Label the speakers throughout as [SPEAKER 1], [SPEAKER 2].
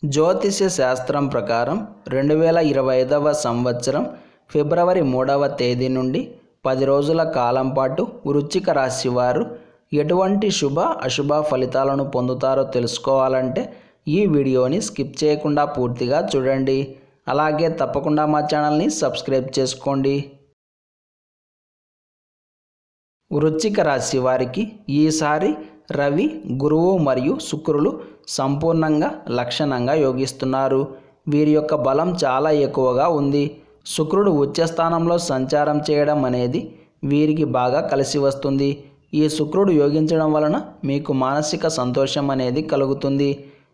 [SPEAKER 1] జ్యోతిష్య శాస్త్రం ప్రకారం 2025వ సంవత్సరం ఫిబ్రవరి 3వ తేదీ నుండి 10 రోజుల కాలం పాటు వృశ్చిక రాశి వారు ఎటువంటి శుభ అశుభ ఫలితాలను పొందుతారో తెలుసుకోవాలంటే ఈ వీడియోని స్కిప్ చేయకుండా పూర్తిగా చూడండి. అలాగే తప్పకుండా మా ఛానల్ని సబ్స్క్రైబ్ చేసుకోండి. వృశ్చిక రాశి వారికి ఈసారి రవి, గురువు మరియు శుక్రులు సంపూర్ణంగా లక్షణంగా యోగిస్తున్నారు. వీరి యొక్క బలం చాలా ఎక్కువగా ఉంది. శుక్రుడు ఉచ్చ స్థానంలో సంచారం చేయడం అనేది వీరికి బాగా కలిసి వస్తుంది. ఈ శుక్రుడు యోగించడం వలన మీకు మానసిక సంతోషం అనేది కలుగుతుంది.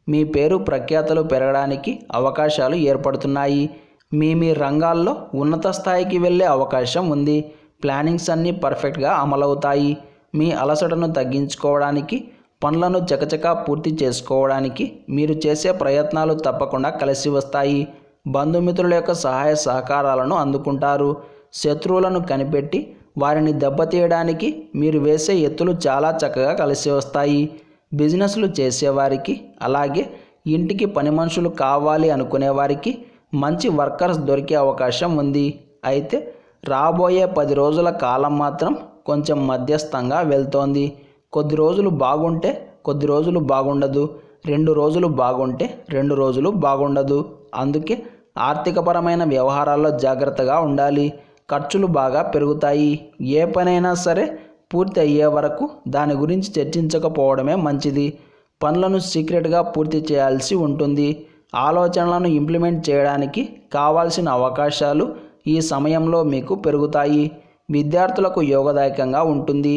[SPEAKER 1] మీ పేరు ప్రఖ్యాతలు పెరగడానికి అవకాశాలు ఏర్పడుతున్నాయి. మీ రంగాల్లో ఉన్నత స్థాయికి వెళ్ళే అవకాశం ఉంది. ప్లానింగ్స్ అన్నీ పర్ఫెక్ట్గా అమలవుతాయి. మీ అలసటను తగ్గించుకోవడానికి, పనులను చకచకా పూర్తి చేసుకోవడానికి మీరు చేసే ప్రయత్నాలు తప్పకుండా కలిసి వస్తాయి. బంధుమిత్రుల యొక్క సహాయ సహకారాలను అందుకుంటారు. శత్రువులను కనిపెట్టి వారిని దెబ్బతీయడానికి మీరు వేసే ఎత్తులు చాలా చక్కగా కలిసి వస్తాయి. బిజినెస్లు చేసేవారికి, అలాగే ఇంటికి పని మనుషులు కావాలి అనుకునే వారికి మంచి వర్కర్స్ దొరికే అవకాశం ఉంది. అయితే రాబోయే 10 రోజుల కాలం మాత్రం కొంచెం మధ్యస్థంగా వెళ్తోంది. కొద్ది రోజులు బాగుంటే కొద్ది రోజులు బాగుండదు. 2 రోజులు బాగుంటే 2 రోజులు బాగుండదు. అందుకే ఆర్థికపరమైన వ్యవహారాల్లో జాగ్రత్తగా ఉండాలి. ఖర్చులు బాగా పెరుగుతాయి. ఏ పనైనా సరే పూర్తి అయ్యే వరకు దాని గురించి చర్చించకపోవడమే మంచిది. పనులను సీక్రెట్గా పూర్తి చేయాల్సి ఉంటుంది. ఆలోచనలను ఇంప్లిమెంట్ చేయడానికి కావాల్సిన అవకాశాలు ఈ సమయంలో మీకు పెరుగుతాయి. విద్యార్థులకు యోగదాయకంగా ఉంటుంది.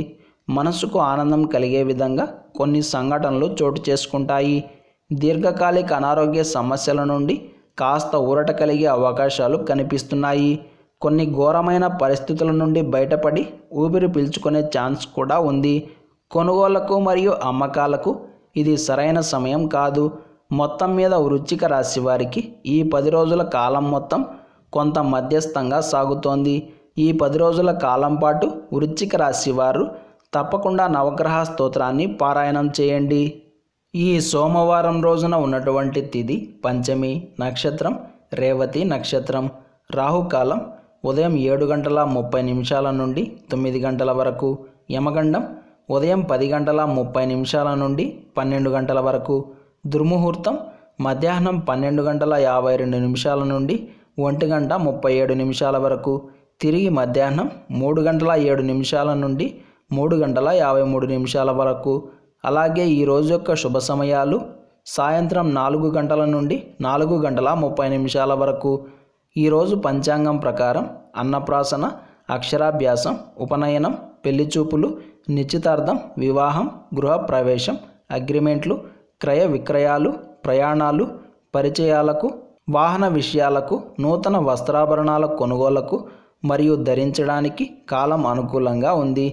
[SPEAKER 1] మనసుకు ఆనందం కలిగే విధంగా కొన్ని సంఘటనలు చోటు చేసుకుంటాయి. దీర్ఘకాలిక అనారోగ్య సమస్యల నుండి కాస్త ఊరట కలిగే అవకాశాలు కనిపిస్తున్నాయి. కొన్ని ఘోరమైన పరిస్థితుల నుండి బయటపడి ఊపిరి పీల్చుకునే ఛాన్స్ కూడా ఉంది. కొనుగోళ్లకు మరియు అమ్మకాలకు ఇది సరైన సమయం కాదు. మొత్తం మీద వృశ్చిక రాశి వారికి ఈ 10 రోజుల కాలం మొత్తం కొంత మధ్యస్థంగా సాగుతోంది. ఈ 10 రోజుల కాలం పాటు వృశ్చిక రాశి వారు తప్పకుండా నవగ్రహ స్తోత్రాన్ని పారాయణం చేయండి. ఈ సోమవారం రోజున ఉన్నటువంటి తిథి పంచమి, నక్షత్రం రేవతి నక్షత్రం. రాహుకాలం ఉదయం 7:30 నుండి 9 గంటల వరకు. యమగండం ఉదయం 10:30 నుండి 12 గంటల వరకు. దుర్ముహూర్తం మధ్యాహ్నం 12:52 నుండి 1:37 వరకు. తిరిగి మధ్యాహ్నం 3:07 నుండి 3:53 వరకు. అలాగే ఈరోజు యొక్క శుభ సమయాలు సాయంత్రం 4 గంటల నుండి 4:30 వరకు. ఈరోజు పంచాంగం ప్రకారం అన్నప్రాసన, అక్షరాభ్యాసం, ఉపనయనం, పెళ్లిచూపులు, నిశ్చితార్థం, వివాహం, గృహప్రవేశం, అగ్రిమెంట్లు, క్రయ విక్రయాలు, ప్రయాణాలు, పరిచయాలకు, వాహన విషయాలకు, నూతన వస్త్రాభరణాల కొనుగోళ్లకు మరియు ధరించడానికి కాలం అనుకూలంగా ఉంది.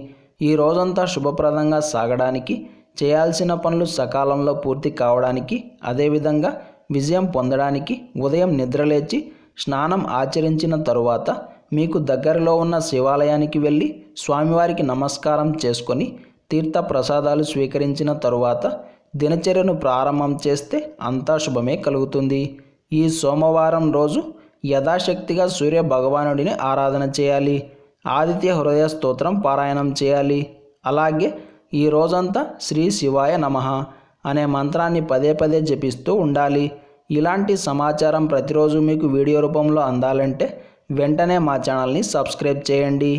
[SPEAKER 1] ఈ రోజంతా శుభప్రదంగా సాగడానికి, చేయాల్సిన పనులు సకాలంలో పూర్తి కావడానికి, అదేవిధంగా విజయం పొందడానికి ఉదయం నిద్రలేచి స్నానం ఆచరించిన తరువాత మీకు దగ్గరలో ఉన్న శివాలయానికి వెళ్ళి స్వామివారికి నమస్కారం చేసుకొని తీర్థ ప్రసాదాలు స్వీకరించిన తరువాత దినచర్యను ప్రారంభం చేస్తే అంతా శుభమే కలుగుతుంది. ఈ సోమవారం రోజు యథాశక్తిగా సూర్య భగవానుడిని ఆరాధన చేయాలి. ఆదిత్య హృదయ స్తోత్రం పారాయణం చేయాలి. అలాగే ఈ రోజంతా శ్రీ శివాయ నమః అనే మంత్రాన్ని పదే పదే జపిస్తూ ఉండాలి. ఇలాంటి సమాచారం ప్రతిరోజు మీకు వీడియో రూపంలో అందాలంటే వెంటనే మా ఛానల్ని సబ్స్క్రైబ్ చేయండి.